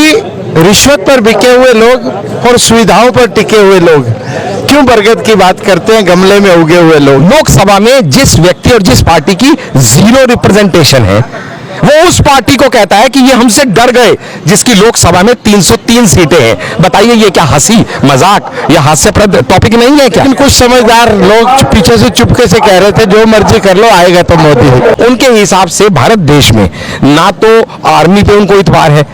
कि रिश्वत पर बिके हुए लोग और सुविधाओं पर टिके हुए लोग क्यों बरगद की बात करते हैं, गमले में उगे हुए लोग। लोकसभा में जिस व्यक्ति और जिस पार्टी की जीरो रिप्रेजेंटेशन है, वो उस पार्टी को कहता है कि ये हमसे डर गए, जिसकी लोकसभा में 303 सीटें हैं। बताइए, ये क्या हंसी मजाक या हास्यप्रद टॉपिक नहीं है क्या? लेकिन कुछ समझदार लोग पीछे से चुपके से कह रहे थे जो मर्जी कर लो, आएगा तो मोदी ही। उनके हिसाब से भारत देश में ना तो आर्मी पे उनको इतबार है,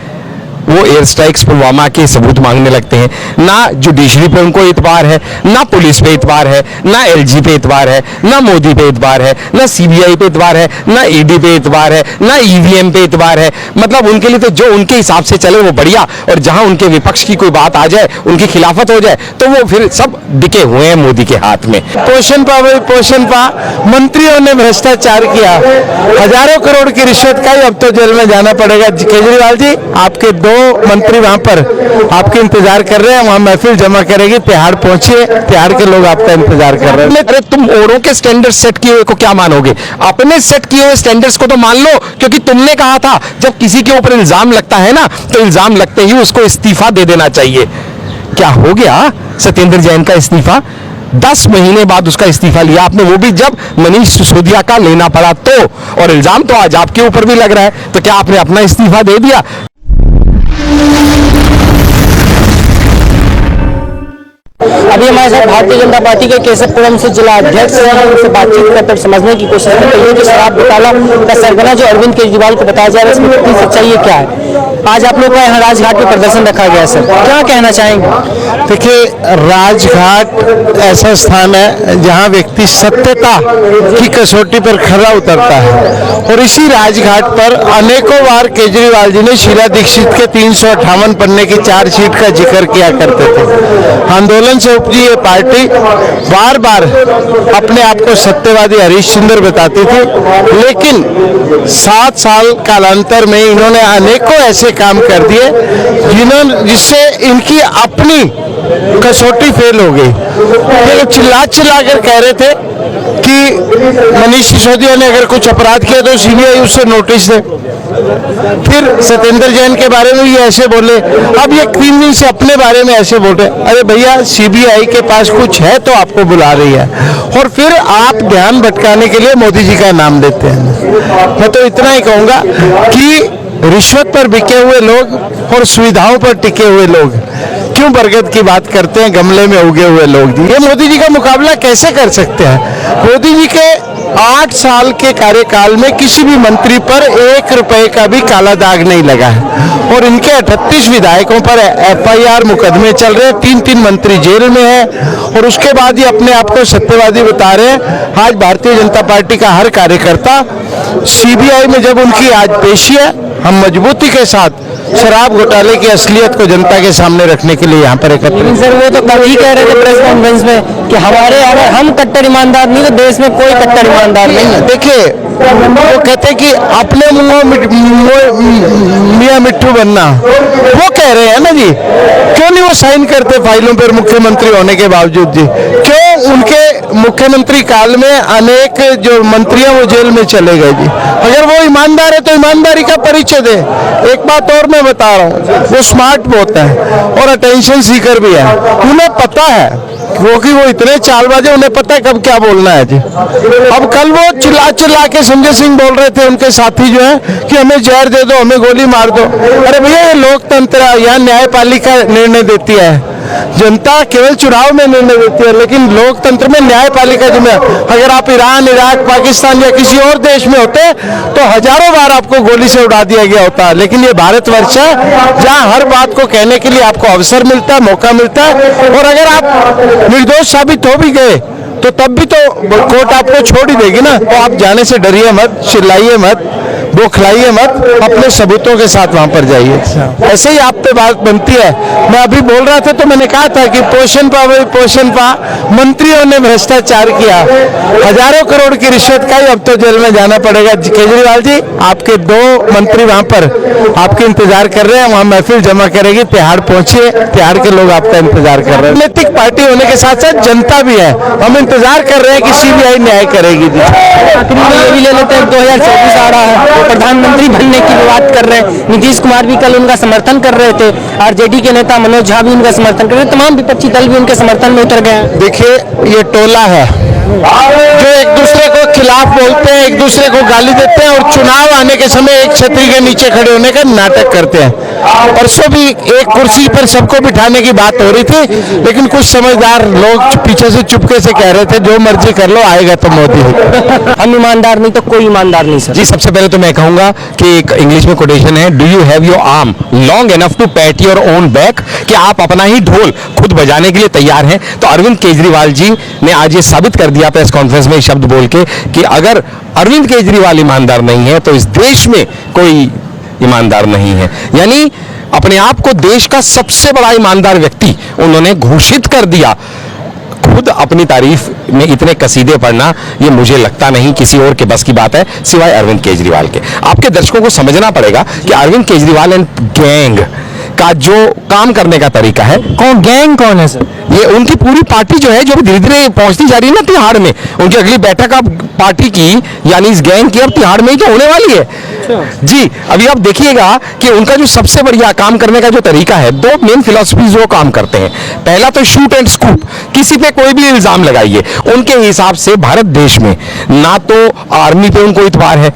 वो एयर स्ट्राइक्स पुलवामा के सबूत मांगने लगते हैं, ना जुडिशरी पे उनको इतबार है, ना पुलिस पे इतबार है, ना एलजी पे इतबार है, ना मोदी पे इतबार है, ना सीबीआई पे इतबार है, ना ईडी पे इतबार है, ना ईवीएम पे इतबार है। मतलब उनके लिए तो जो उनके हिसाब से चले वो बढ़िया, और जहां उनके विपक्ष की कोई बात आ जाए, उनकी खिलाफत हो जाए, तो वो फिर सब बिके हुए हैं मोदी के हाथ में। पोषण पा भाई पोषण पा, मंत्रियों ने भ्रष्टाचार किया, हजारों करोड़ की रिश्वत खाई, अब तो जेल में जाना पड़ेगा। केजरीवाल जी, आपके 2 मंत्री वहां पर आपके इंतजार कर रहे हैं, वहां महफिल जमा करेगी, तिहाड़ पहुंचिए, तिहाड़ के लोग आपका इंतजार कर रहे हैं। अरे तुम औरों के स्टैंडर्ड सेट किए हुए को क्या मानोगे? अपने सेट किए हुए स्टैंडर्ड्स को तो मान लो, क्योंकि तुमने कहा था जब किसी के ऊपर इल्जाम लगता है ना, तो इल्जाम लगते ही उसको इस्तीफा दे देना चाहिए। क्या हो गया सत्येंद्र जैन का इस्तीफा? 10 महीने बाद उसका इस्तीफा लिया आपने, वो भी जब मनीष सिसोदिया का लेना पड़ा तो। और इल्जाम तो आज आपके ऊपर भी लग रहा है, तो क्या आपने अपना इस्तीफा दे दिया? अभी हमारे साथ भारतीय जनता पार्टी के केशवपुरम से जिला अध्यक्ष हैं, उनसे बातचीत करते हुए समझने की कोशिश करते हैं कि शराब घोटाला का सरगना जो अरविंद केजरीवाल को बताया जा रहा है, इसमें कितनी सच्चाई है, क्या है। आज आप लोग का यहाँ राजघाट पे प्रदर्शन रखा गया है, सर क्या कहना चाहेंगे? देखिए, राजघाट ऐसा स्थान है जहां व्यक्ति सत्यता की कसौटी पर खरा उतरता है, और इसी राजघाट पर अनेकों बार केजरीवाल जी ने शीला दीक्षित के 358 पन्ने की चार्जशीट का जिक्र किया करते थे। आंदोलन से उपजी ये पार्टी बार बार अपने आप को सत्यवादी हरीशचंद्र बताती थी, लेकिन 7 साल कालांतर में इन्होंने अनेकों ऐसे काम कर दिए जिससे इनकी अपनी कसौटी फेल हो गई। ये चिल्ला कर कह रहे थे कि मनीष सिसोदिया ने अगर कुछ अपराध किया तो सीबीआई उससे नोटिस दे। फिर सत्येंद्र जैन के बारे में ये ऐसे बोले, अब ये 3 दिन से अपने बारे में ऐसे बोले। अरे भैया, सीबीआई के पास कुछ है तो आपको बुला रही है, और फिर आप ध्यान भटकाने के लिए मोदी जी का नाम लेते हैं। मैं तो इतना ही कहूंगा कि रिश्वत पर बिके हुए लोग और सुविधाओं पर टिके हुए लोग क्यों बरगद की बात करते हैं, गमले में उगे हुए लोग। ये मोदी जी का मुकाबला कैसे कर सकते हैं? मोदी जी के 8 साल के कार्यकाल में किसी भी मंत्री पर 1 रुपए का भी काला दाग नहीं लगा है, और इनके 38 विधायकों पर FIR मुकदमे चल रहे हैं, 3-3 मंत्री जेल में हैं, और उसके बाद ही अपने आप को सत्यवादी बता रहे हैं। आज भारतीय जनता पार्टी का हर कार्यकर्ता CBI में जब उनकी आज पेशी है, हम मजबूती के साथ शराब घोटाले की असलियत को जनता के सामने रखने के लिए यहाँ पर एकत्रित। सर वो तो कल ही कह रहे थे प्रेस कॉन्फ्रेंस में कि हमारे यहाँ हम कट्टर ईमानदार नहीं, तो देश में कोई कट्टर ईमानदार नहीं है। देखिए, वो कहते कि अपने मियाँ मिट्ठू बनना, वो कह रहे हैं ना जी, क्यों नहीं वो साइन करते फाइलों पर मुख्यमंत्री होने के बावजूद जी? क्यों उनके मुख्यमंत्री काल में अनेक जो मंत्रियां वो जेल में चले गए जी? अगर वो ईमानदार है तो ईमानदारी का परिचय दे। एक बात और मैं बता रहा हूँ, वो स्मार्ट बहुत है और अटेंशन सीकर भी है। उन्हें पता है, क्योंकि वो इतने चालबाज है, उन्हें पता है कब क्या बोलना है जी। अब कल वो चिल्ला के संजय सिंह बोल रहे थे, उनके साथी जो है, कि हमें जहर दे दो, हमें गोली मार दो। अरे भैया, ये लोकतंत्र है, यहाँ न्यायपालिका निर्णय देती है, जनता केवल चुनाव में निर्णय देती है, लेकिन लोकतंत्र में न्यायपालिका जिम्मेदार। अगर आप ईरान, इराक, पाकिस्तान या किसी और देश में होते तो हजारों बार आपको गोली से उड़ा दिया गया होता, लेकिन ये भारतवर्ष है जहां हर बात को कहने के लिए आपको अवसर मिलता है, मौका मिलता है, और अगर आप निर्दोष साबित हो भी गए तो तब भी तो कोर्ट आपको छोड़ ही देगी ना। तो आप जाने से डरिए मत, चिल्लाइए मत, बौखलाइए मत, अपने सबूतों के साथ वहां पर जाइए। ऐसे ही आप पे बात बनती है। मैं अभी बोल रहा था तो मैंने कहा था कि पोषण पा भाई पोषण पा, मंत्रियों ने भ्रष्टाचार किया, हजारों करोड़ की रिश्वत खाई, अब तो जेल में जाना पड़ेगा। केजरीवाल जी, आपके 2 मंत्री वहां पर आपके इंतजार कर रहे हैं, वहां महफिल जमा करेगी, तिहाड़ पहुंचिए, तिहाड़ के लोग आपका इंतजार कर रहे हैं। राजनीतिक पार्टी होने के साथ साथ जनता भी है, हम इंतजार कर रहे हैं कि CBI न्याय करेगी जी। आखिरी में ये भी ले लेते हैं, 2024 आ रहा है, प्रधानमंत्री बनने की बात कर रहे हैं। नीतीश कुमार भी कल उनका समर्थन कर रहे थे, आरजेडी के नेता मनोज झा भी उनका समर्थन कर रहे हैं, तमाम विपक्षी दल भी उनके समर्थन में उतर गए हैं। देखिए, ये टोला है जो एक दूसरे को खिलाफ बोलते हैं, एक दूसरे को गाली देते हैं और चुनाव आने के समय एक छतरी के नीचे खड़े होने का नाटक करते हैं। परसों भी एक कुर्सी पर सबको बिठाने की बात हो रही थी, लेकिन कुछ समझदार लोग पीछे से चुपके से कह रहे थे जो मर्जी कर लो, आएगा तो मोदी। हम ईमानदार नहीं तो कोई ईमानदार नहीं सर। जी, सबसे पहले तो मैं कहूंगा कि एक इंग्लिश में कोटेशन है, do you have your arm long enough to pat your own back, कि आप अपना ही ढोल खुद बजाने के लिए तैयार हैं। तो अरविंद केजरीवाल जी ने आज ये साबित कर दिया प्रेस कॉन्फ्रेंस में शब्द बोल के कि अगर अरविंद केजरीवाल ईमानदार नहीं है तो इस देश में कोई ईमानदार नहीं है। यानी अपने आप को देश का सबसे बड़ा ईमानदार व्यक्ति उन्होंने घोषित कर दिया। खुद अपनी तारीफ में इतने कसीदे पढ़ना ये मुझे लगता नहीं किसी और के बस की बात है सिवाय अरविंद केजरीवाल के। आपके दर्शकों को समझना पड़ेगा कि अरविंद केजरीवाल एंड गैंग का जो काम करने का तरीका है। कौन गैंग कौन है सर? ये उनकी पूरी पार्टी जो है, जो धीरे धीरे पहुंचती जा रही है ना तिहाड़ में, उनकी अगली बैठक अब पार्टी की यानी इस गैंग की अब तिहाड़ में ही तो होने वाली है। जी, अभी आप देखिएगा कि उनका जो सबसे बढ़िया काम करने का जो तरीका है, दो मेन फिलॉसफीज वो काम करते हैं। पहला तो शूट एंड स्कूप, किसी पे कोई भी इल्जाम लगाइए। उनके हिसाब से भारत देश में ना तो आर्मी पे उनको इतबार है,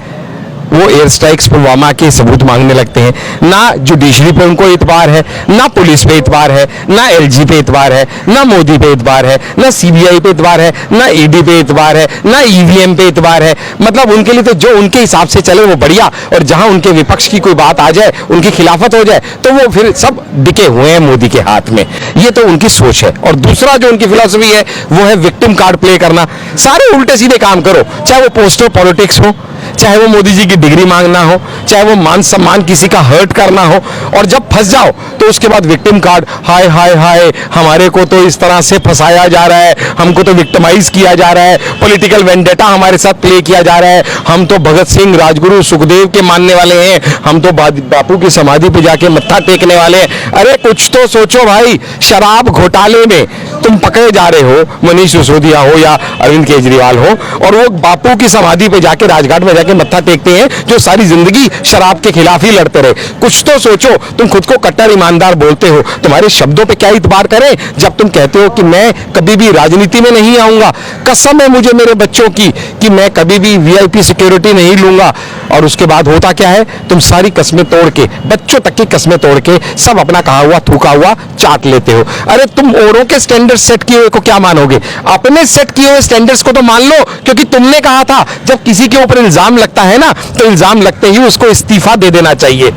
वो एयर स्ट्राइक्स पुलवामा के सबूत मांगने लगते हैं, ना जुडिशरी पे उनको इतबार है, ना पुलिस पे इतबार है, ना एलजी पे इतबार है, ना मोदी पे इतबार है, ना सीबीआई पे इतबार है, ना ईडी पे इतबार है, ना ईवीएम पे इतबार है। मतलब उनके लिए तो जो उनके हिसाब से चले वो बढ़िया, और जहां उनके विपक्ष की कोई बात आ जाए, उनकी खिलाफत हो जाए, तो वो फिर सब बिके हुए हैं मोदी के हाथ में। ये तो उनकी सोच है। और दूसरा जो उनकी फिलॉसफी है वो है विक्टिम कार्ड प्ले करना। सारे उल्टे सीधे काम करो, चाहे वो पोस्टर पॉलिटिक्स हो, चाहे वो मोदी जी की डिग्री मांगना हो, चाहे वो मान सम्मान किसी का हर्ट करना हो, और जब फंस जाओ तो उसके बाद विक्टिम कार्ड, हाय हाय हाय हमारे को तो इस तरह से फंसाया जा रहा है, हमको तो विक्टिमाइज किया जा रहा है, पॉलिटिकल वेंडेटा हमारे साथ प्ले किया जा रहा है, हम तो भगत सिंह, राजगुरु, सुखदेव के मानने वाले हैं, हम तो बापू की समाधि पे जाके मत्था टेकने वाले हैं। अरे कुछ तो सोचो भाई, शराब घोटाले में तुम पकड़े जा रहे हो, मनीष सिसोदिया हो या अरविंद केजरीवाल हो, और वो बापू की समाधि पे जाके राजघाट में जाके मत्था टेकते हैं जो सारी जिंदगी शराब के खिलाफ ही लड़ते रहे। कुछ तो सोचो, तुम खुद को कट्टर ईमानदार बोलते हो, तुम्हारे शब्दों पे क्या इतबार करें जब तुम कहते हो कि मैं कभी भी राजनीति में नहीं आऊंगा, कसम है मुझे मेरे बच्चों की कि मैं कभी भी वीआईपी सिक्योरिटी नहीं लूंगा। और उसके बाद होता क्या है, तुम सारी कस्में तोड़ के, बच्चों तक की कस्में तोड़ के सब अपना कहा हुआ थूका हुआ चाट लेते हो। अरे तुम औरों के स्टैंडर्ड सेट किए हुए को क्या मानोगे, अपने सेट किए हुए स्टैंडर्ड्स को तो मान लो, क्योंकि तुमने कहा था जब किसी के ऊपर इल्जाम लगता है ना तो इल्जाम लगते ही उसको इस्तीफा दे देना चाहिए।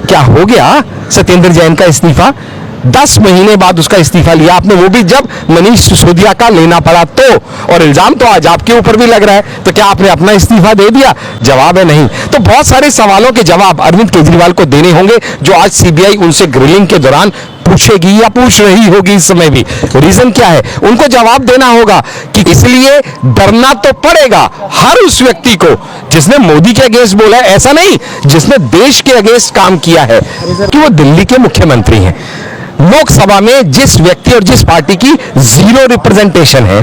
क्या हो गया सत्येंद्र जैन का इस्तीफा? 10 महीने बाद उसका इस्तीफा लिया आपने, वो भी जब मनीष सिसोदिया का लेना पड़ा तो। और इल्जाम तो आज आपके ऊपर भी लग रहा है, तो क्या आपने अपना इस्तीफा दे दिया? जवाब है नहीं। तो बहुत सारे सवालों के जवाब अरविंद केजरीवाल को देने होंगे जो आज सीबीआई उनसे ग्रिलिंग के दौरान पूछेगी या पूछ रही होगी। इस समय भी रीजन क्या है उनको जवाब देना होगा, कि इसलिए डरना तो पड़ेगा हर उस व्यक्ति को जिसने मोदी के अगेंस्ट बोला है, ऐसा नहीं जिसने देश के अगेंस्ट काम किया है, कि वो दिल्ली के मुख्यमंत्री हैं। लोकसभा में जिस व्यक्ति और जिस पार्टी की 0 रिप्रेजेंटेशन है,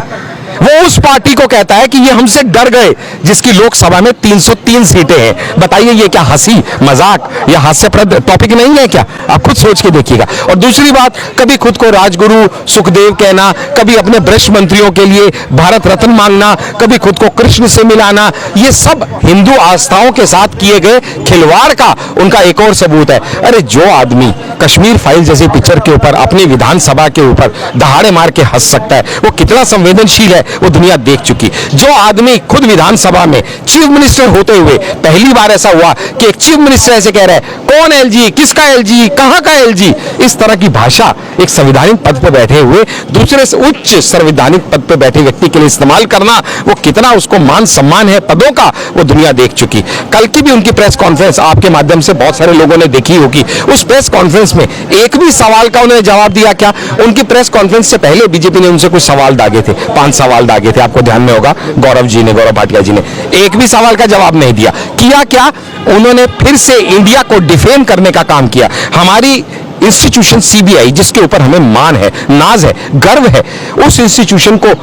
वो उस पार्टी को कहता है कि ये हमसे डर गए जिसकी लोकसभा में 303 सीटें हैं। बताइए ये क्या हंसी मजाक या हास्यप्रद टॉपिक नहीं है क्या? आप खुद सोच के देखिएगा। और दूसरी बात, कभी खुद को राजगुरु सुखदेव कहना, कभी अपने भ्रष्ट मंत्रियों के लिए भारत रत्न मांगना, कभी खुद को कृष्ण से मिलाना, ये सब हिंदू आस्थाओं के साथ किए गए खिलवाड़ का उनका एक और सबूत है। अरे जो आदमी कश्मीर फाइल जैसी पिक्चर के ऊपर अपनी विधानसभा के ऊपर दहाड़े मार के हंस सकता है, वो कितना संवेदनशील है वो दुनिया देख चुकी। जो आदमी खुद विधानसभा में चीफ मिनिस्टर होते हुए पहली बार ऐसा हुआ कि एक चीफ मिनिस्टर ऐसे कह रहा है, कौन एलजी, किसका एलजी, कहां का एलजी, इस तरह की भाषा एक संवैधानिक पद पर बैठे हुए दूसरे से उच्च संवैधानिक पद पर बैठे व्यक्ति के लिए इस्तेमाल करना, वो कितना उसको मान सम्मान है पदों का, वो दुनिया देख चुकी। कल की भी उनकी प्रेस कॉन्फ्रेंस आपके माध्यम से बहुत सारे लोगों ने देखी होगी। उस प्रेस कॉन्फ्रेंस में एक भी सवाल का उन्होंने जवाब दिया क्या? उनकी प्रेस कॉन्फ्रेंस से पहले बीजेपी ने उनसे कुछ सवाल दागे थे, 5 सवाल दागे थे, आपको ध्यान में होगा, गौरव भाटिया जी ने एक भी सवाल का जवाब नहीं दिया। किया क्या? उन्होंने फिर से इंडिया को डिफेम करने का काम किया। हमारी इंस्टीट्यूशन सीबीआई, जिसके ऊपर हमें मान है, नाज है, गर्व है, उस इंस्टीट्यूशन को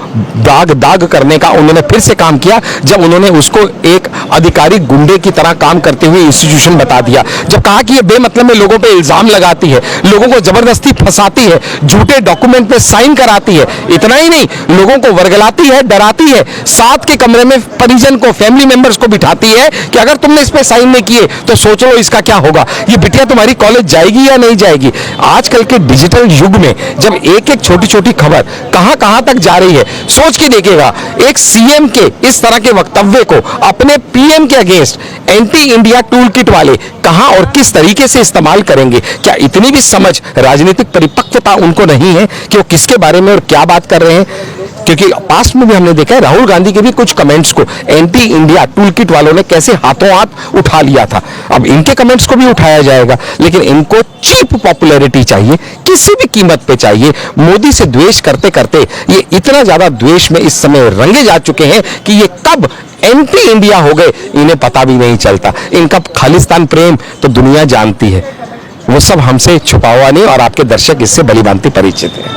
दाग करने का उन्होंने फिर से काम किया जब उन्होंने उसको एक अधिकारी गुंडे की तरह काम करते हुए इंस्टीट्यूशन बता दिया। जब कहा कि ये बेमतलब में लोगों पे इल्जाम लगाती है, लोगों को जबरदस्ती फंसाती है, झूठे डॉक्यूमेंट पे साइन कराती है, इतना ही नहीं लोगों को वर्गलाती है, डराती है, साथ के कमरे में परिजन को, फैमिली मेंबर्स को बिठाती है कि अगर तुमने इस पे साइन नहीं किए तो सोच लो इसका क्या होगा, ये बिटिया तुम्हारी कॉलेज जाएगी या नहीं जाएगी। आजकल के डिजिटल युग में जब एक एक छोटी छोटी खबर कहां कहां तक जा रही है, सोच के देखिएगा एक सीएम के इस तरह के वक्तव्य को अपने पीएम के against anti India tool kit वाले कहां और किस तरीके से इस्तेमाल करेंगे। क्या इतनी भी समझ, राजनीतिक परिपक्वता उनको नहीं है कि वो किसके बारे में और क्या बात कर रहे हैं? क्योंकि पास्ट में भी हमने देखा है राहुल गांधी के भी कुछ कमेंट्स को एंटी इंडिया टूल किट वालों ने कैसे हाथों हाथ उठा लिया था। अब इनके कमेंट्स को भी उठाया जाएगा, लेकिन इनको चीप पॉपुलैरिटी चाहिए, किसी भी कीमत पे चाहिए। मोदी से द्वेष करते करते ये इतना ज्यादा द्वेष में इस समय रंगे जा चुके हैं कि ये कब एंटी इंडिया हो गए इन्हें पता भी नहीं चलता। इनका खालिस्तान प्रेम तो दुनिया जानती है, वो सब हमसे छुपा हुआ नहीं और आपके दर्शक इससे भली भांति परिचित है।